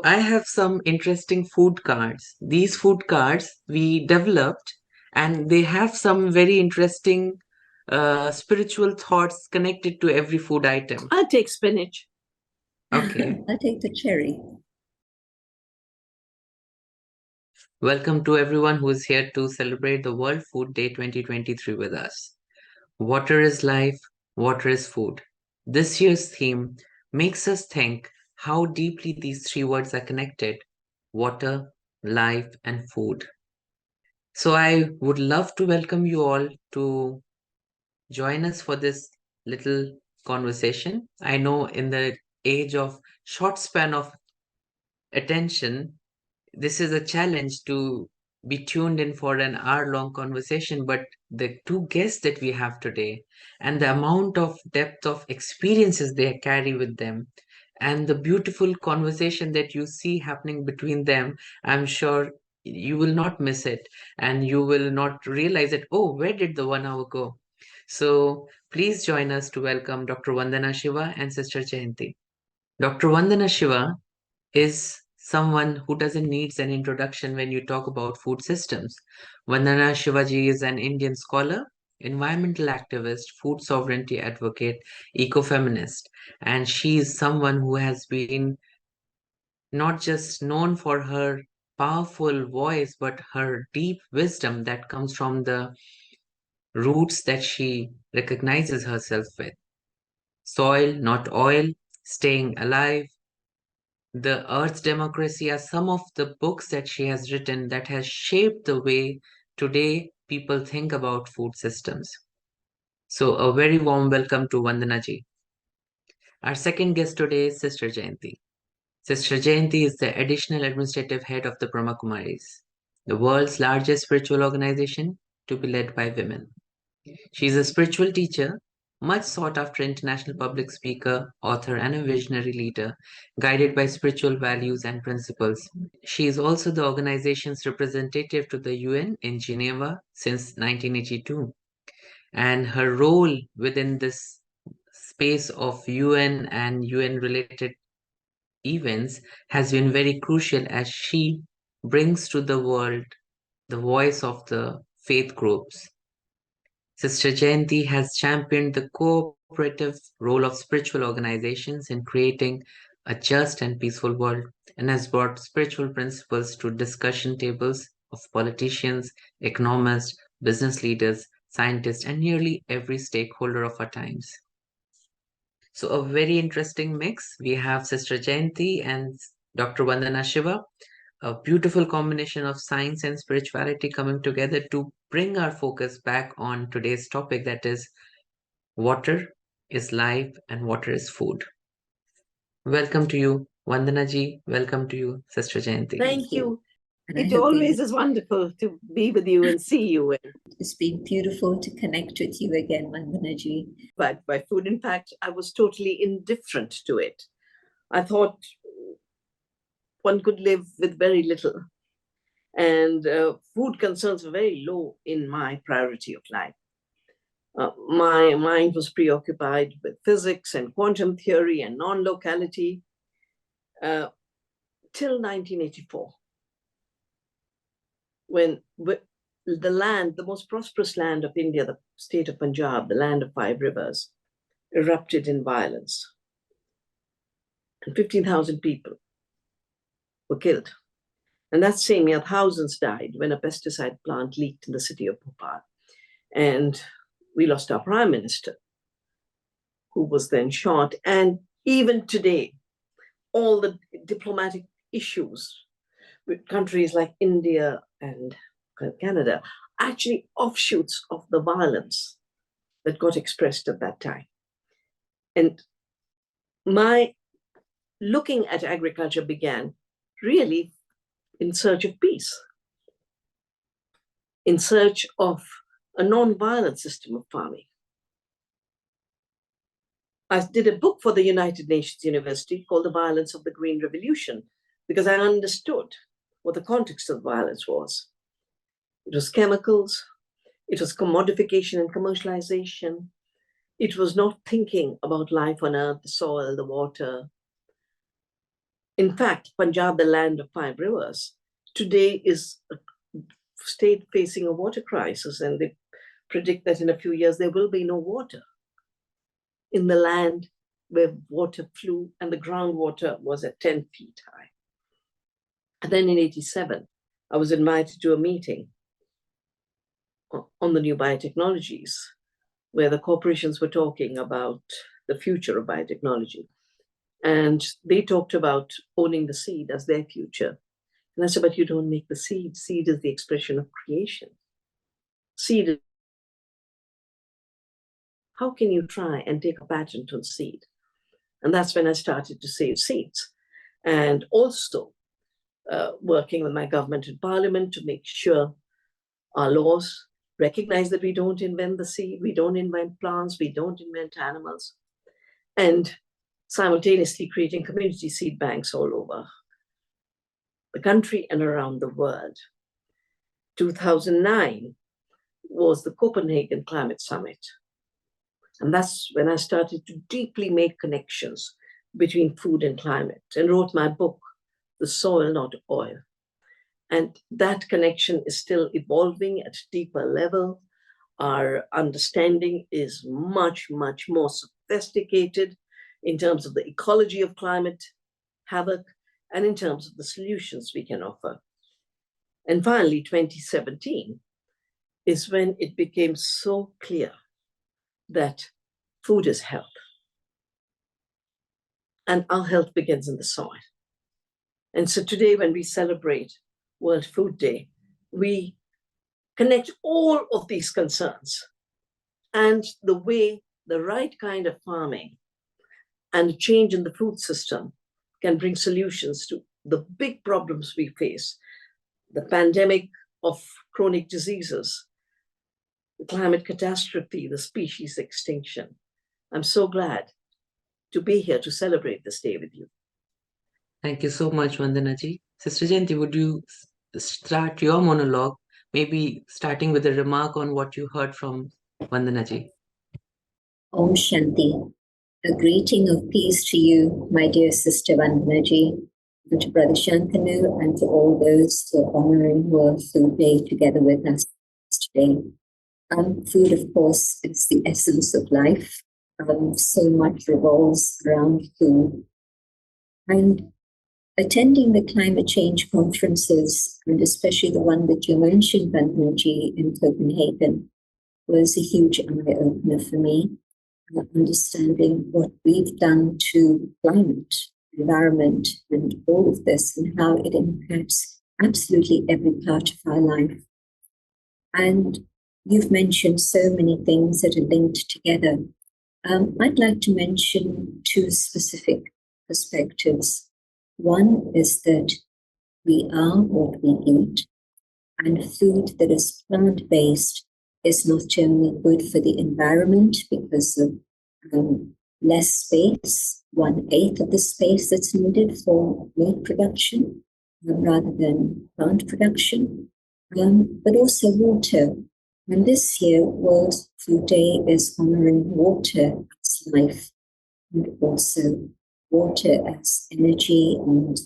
So I have some interesting food cards. These food cards we developed, and they have some very interesting spiritual thoughts connected to every food item. I'll take spinach. Okay. I'll take the cherry. Welcome to everyone who is here to celebrate the World Food Day 2023 with us. Water is life, water is food. This year's theme makes us think how deeply these three words are connected: water, life, and food. So I would love to welcome you all to join us for this little conversation. I know in the age of short span of attention, this is a challenge to be tuned in for an hour-long conversation, but the two guests that we have today and the amount of depth of experiences they carry with them and the beautiful conversation that you see happening between them, I'm sure you will not miss it and you will not realize that, oh, where did the 1 hour go? So please join us to welcome Dr. Vandana Shiva and Sister Jayanti. Dr. Vandana Shiva is someone who doesn't need an introduction when you talk about food systems. Vandana Shivaji is an Indian scholar, environmental activist, food sovereignty advocate, ecofeminist, and she is someone who has been not just known for her powerful voice, but her deep wisdom that comes from the roots that she recognizes herself with. Soil, not oil, staying alive, the Earth's Democracy are some of the books that she has written that has shaped the way today people think about food systems. So a very warm welcome to Vandana ji. Our second guest today is Sister Jayanti. Sister Jayanti is the additional administrative head of the Brahma Kumaris, the world's largest spiritual organization to be led by women. She is a spiritual teacher, much sought after international public speaker, author, and a visionary leader, guided by spiritual values and principles. She is also the organization's representative to the UN in Geneva since 1982. And her role within this space of UN and UN related events has been very crucial as she brings to the world the voice of the faith groups. Sister Jayanti has championed the cooperative role of spiritual organizations in creating a just and peaceful world and has brought spiritual principles to discussion tables of politicians, economists, business leaders, scientists, and nearly every stakeholder of our times. So, a very interesting mix. We have Sister Jayanti and Dr. Vandana Shiva, a beautiful combination of science and spirituality coming together to bring our focus back on today's topic, that is, water is life and water is food. Welcome to you, Vandana ji. Welcome to you, Sister Jayanti. Thank you. And I It hope always is wonderful to be with you and see you. it's been beautiful to connect with you again, Vandanaji. But by food, in fact, I was totally indifferent to it. I thought one could live with very little. And food concerns were very low in my priority of life. My mind was preoccupied with physics and quantum theory and non-locality till 1984. When the land, the most prosperous land of India, the state of Punjab, the land of 5 rivers, erupted in violence. And 15,000 people were killed. And that same year, thousands died when a pesticide plant leaked in the city of Bhopal. And we lost our prime minister, who was then shot. And even today, all the diplomatic issues with countries like India and Canada, actually offshoots of the violence that got expressed at that time. And my looking at agriculture began really in search of peace, in search of a non-violent system of farming. I did a book for the United Nations University called The Violence of the Green Revolution, because I understood what the context of violence was. It was chemicals, it was commodification and commercialization. It was not thinking about life on earth, the soil, the water. In fact, Punjab, the land of 5 rivers, today is a state facing a water crisis, and they predict that in a few years there will be no water in the land where water flew and the groundwater was at 10 feet high. And then in 87, I was invited to a meeting on the new biotechnologies, where the corporations were talking about the future of biotechnology. And they talked about owning the seed as their future. And I said, but you don't make the seed. Seed is the expression of creation. Seed. How can you try and take a patent on seed? And that's when I started to save seeds. And also working with my government and parliament to make sure our laws recognize that we don't invent the seed, we don't invent plants, we don't invent animals, and simultaneously creating community seed banks all over the country and around the world. 2009 was the Copenhagen Climate Summit. And that's when I started to deeply make connections between food and climate and wrote my book, The Soil, Not Oil. And that connection is still evolving at a deeper level. Our understanding is much, much more sophisticated in terms of the ecology of climate havoc and in terms of the solutions we can offer. And finally, 2017 is when it became so clear that food is health. And our health begins in the soil. And so today, when we celebrate World Food Day, we connect all of these concerns and the way the right kind of farming and a change in the food system can bring solutions to the big problems we face, the pandemic of chronic diseases, the climate catastrophe, the species extinction. I'm so glad to be here to celebrate this day with you. Thank you so much, Vandana ji. Sister Jayanti, would you start your monologue, maybe starting with a remark on what you heard from Vandana ji? Om Shanti. A greeting of peace to you, my dear sister Vandana ji, and to Brother Shantanu, and to all those who are honoring World Food Day together with us today. Food, of course, is the essence of life. So much revolves around food. And attending the climate change conferences, and especially the one that you mentioned, Vandana ji, in Copenhagen, was a huge eye-opener for me. Understanding what we've done to climate, environment, and all of this, and how it impacts absolutely every part of our life. And you've mentioned so many things that are linked together. I'd like to mention two specific perspectives. One is that we are what we eat, and food that is plant-based is not only good for the environment because of less space, 1/8 of the space that's needed for meat production rather than plant production, but also water. And this year, World Food Day is honoring water as life, and also water as energy and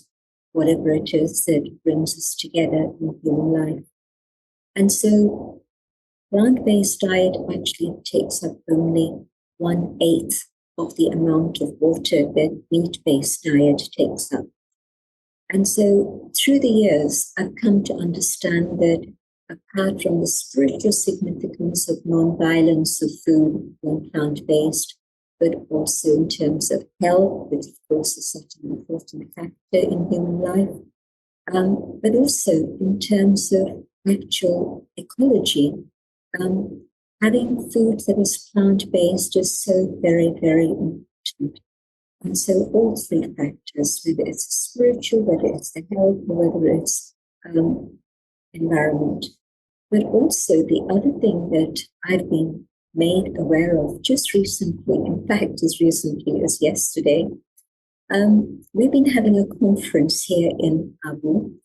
whatever it is that brings us together in human life. And so plant-based diet actually takes up only 1/8 of the amount of water that meat-based diet takes up. And so through the years, I've come to understand that apart from the spiritual significance of non-violence of food when plant-based, but also in terms of health, which of course is such an important factor in human life, but also in terms of actual ecology. Having food that is plant-based is so very, very important. And so all three factors, whether it's spiritual, whether it's the health, or whether it's environment. But also the other thing that I've been made aware of just recently, in fact, as recently as yesterday, we've been having a conference here in Abu,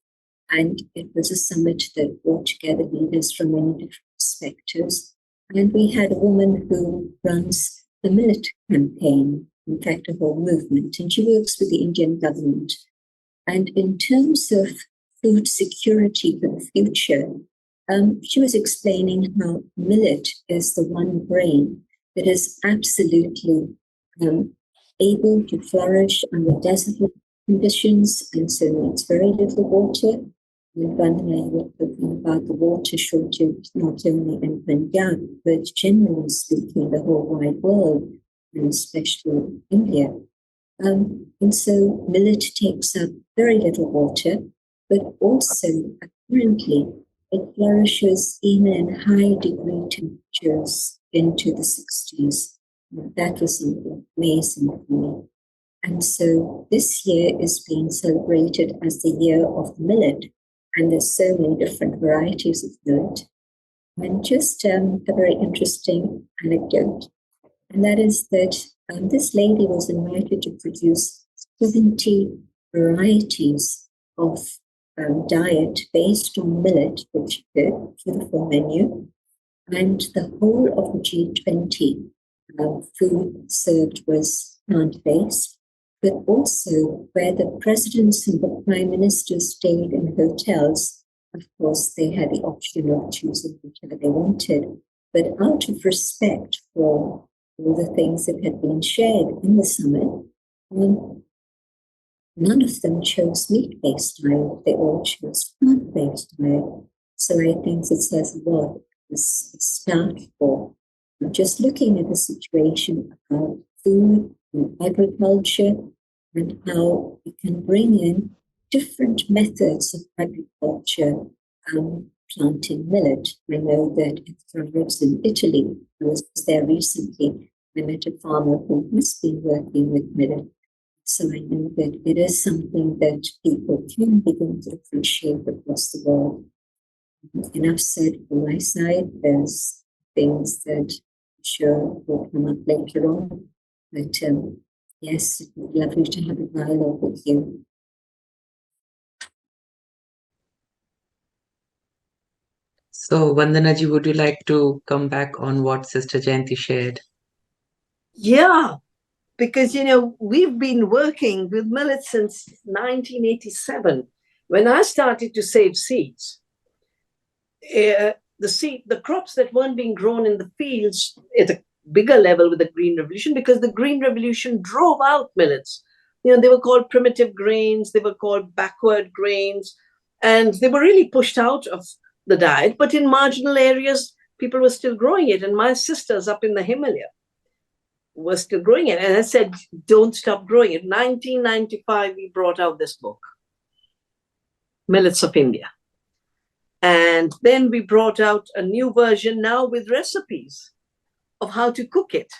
and it was a summit that brought together leaders from many different perspectives. And we had a woman who runs the millet campaign, in fact, a whole movement, and she works with the Indian government And in terms of food security for the future, she was explaining how millet is the one grain that is absolutely able to flourish under desert conditions, and so needs very little water. And Vandana, you were talking about the water shortage, not only in Punjab, but generally speaking, the whole wide world, and especially India. And so millet takes up very little water, but also apparently it flourishes even in high degree temperatures into the 60s. That was something amazing for me. And so this year is being celebrated as the year of the millet, and there's so many different varieties of millet. And just a very interesting anecdote, and that is that this lady was invited to produce 70 varieties of diet based on millet, which she did for the full menu. And the whole of the G20 food served was plant-based, but also where the presidents and the prime ministers stayed in hotels, of course, they had the option of choosing whichever they wanted. But out of respect for all the things that had been shared in the summit, none of them chose meat-based diet. They all chose plant-based diet. So I think it says a lot. This start for just looking at the situation about food and agriculture and how we can bring in different methods of agriculture, planting millet. I know that it thrives in Italy. I was there recently. I met a farmer who has been working with millet. So I know that it is something that people can begin to appreciate across the world. Enough said from my side. There's things that I'm sure will come up later on. But yes, it would be lovely to have a dialogue with you. So, Vandanaji, would you like to come back on what Sister Jayanti shared? Yeah, because, we've been working with millet since 1987, when I started to save seeds. The crops that weren't being grown in the fields at a bigger level with the Green Revolution, because the Green Revolution drove out millets. They were called primitive grains, they were called backward grains, and they were really pushed out of the diet. But in marginal areas, people were still growing it. And my sisters up in the Himalaya were still growing it. And I said, don't stop growing it. 1995, we brought out this book, Millets of India. And then we brought out a new version now with recipes of how to cook it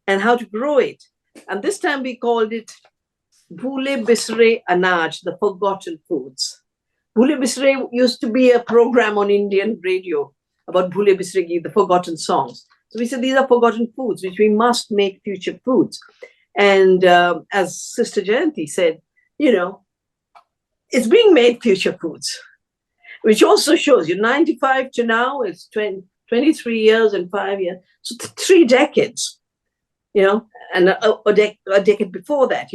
and how to grow it. And this time we called it Bhule Bisre Anaj, the forgotten foods. Bhule Bisre used to be a program on Indian radio about Bhule Bisre Gi, the forgotten songs. So we said these are forgotten foods, which we must make future foods. And as Sister Jayanti said, it's being made future foods, which also shows you 95 to now is 23 years and 5 years. So 3 decades, and a decade before that,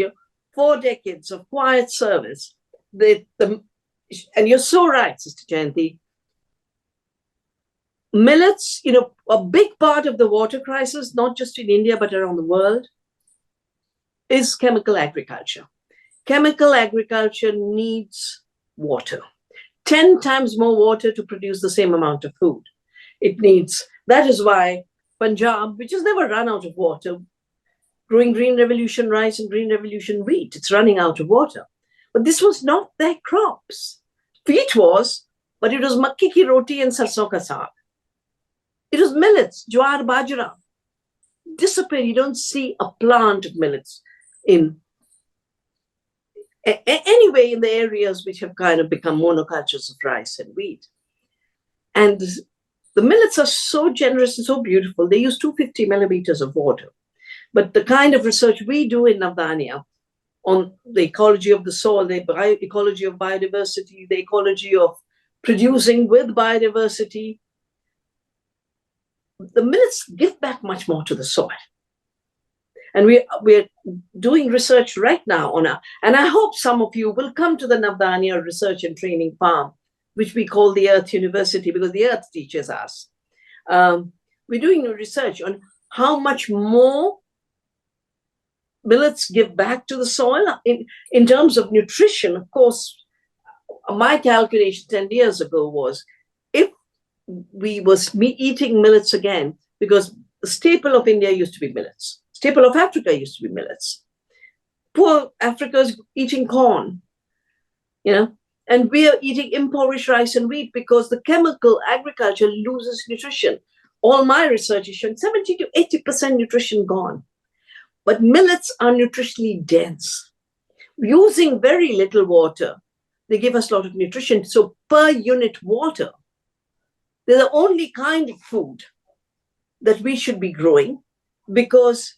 4 decades of quiet service. And you're so right, Sister Jayanti. Millets, a big part of the water crisis, not just in India, but around the world, is chemical agriculture. Chemical agriculture needs water. 10 times more water to produce the same amount of food. That is why Punjab, which has never run out of water, growing Green Revolution rice and Green Revolution wheat, it's running out of water. But this was not their crops. Wheat was, but it was makki ki roti and sarson ka saag. It was millets, jowar, bajra. Disappear. You don't see a plant of millets anyway in the areas which have kind of become monocultures of rice and wheat. And the millets are so generous and so beautiful. They use 250 millimeters of water. But the kind of research we do in Vandana on the ecology of the soil, the ecology of biodiversity, the ecology of producing with biodiversity, the millets give back much more to the soil. And we're doing research right now on and I hope some of you will come to the Navdanya Research and Training Farm, which we call the Earth University, because the Earth teaches us. We're doing research on how much more millets give back to the soil in terms of nutrition. Of course, my calculation 10 years ago was, if we was eating millets again, because the staple of India used to be millets, staple of Africa used to be millets. Poor Africa is eating corn, and we are eating impoverished rice and wheat because the chemical agriculture loses nutrition. All my research is showing 70 to 80% nutrition gone. But millets are nutritionally dense. Using very little water, they give us a lot of nutrition. So per unit water, they're the only kind of food that we should be growing because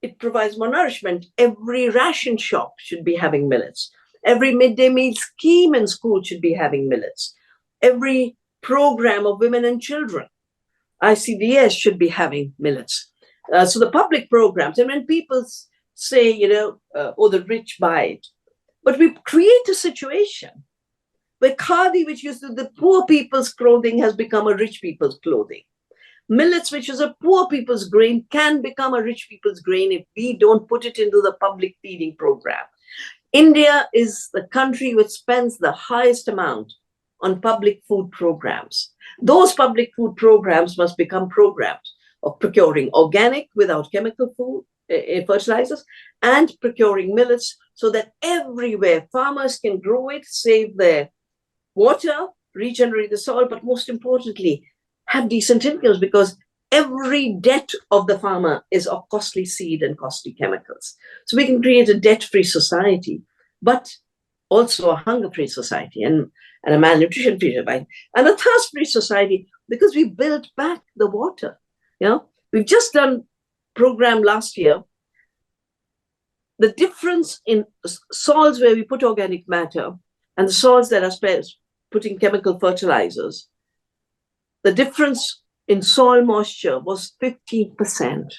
it provides more nourishment. Every ration shop should be having millets. Every midday meal scheme in school should be having millets. Every program of women and children, ICDS, should be having millets. So the public programs, and when people say, oh, the rich buy it, but we create a situation where khadi, which used to be the poor people's clothing, has become a rich people's clothing. Millets, which is a poor people's grain, can become a rich people's grain if we don't put it into the public feeding program. India is the country which spends the highest amount on public food programs. Those public food programs must become programs of procuring organic without chemical food, fertilizers, and procuring millets so that everywhere farmers can grow it, save their water, regenerate the soil, but most importantly, have decent incomes, because every debt of the farmer is of costly seed and costly chemicals. So we can create a debt-free society, but also a hunger-free society and a malnutrition-free society and a thirst-free society, because we built back the water. We've just done program last year. The difference in soils where we put organic matter and the soils that are putting chemical fertilizers, the difference in soil moisture was 15%.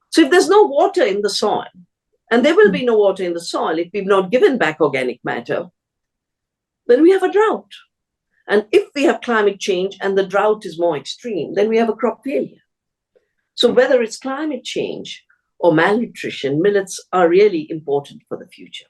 So if there's no water in the soil, and there will be no water in the soil if we've not given back organic matter, then we have a drought. And if we have climate change and the drought is more extreme, then we have a crop failure. So whether it's climate change or malnutrition, millets are really important for the future.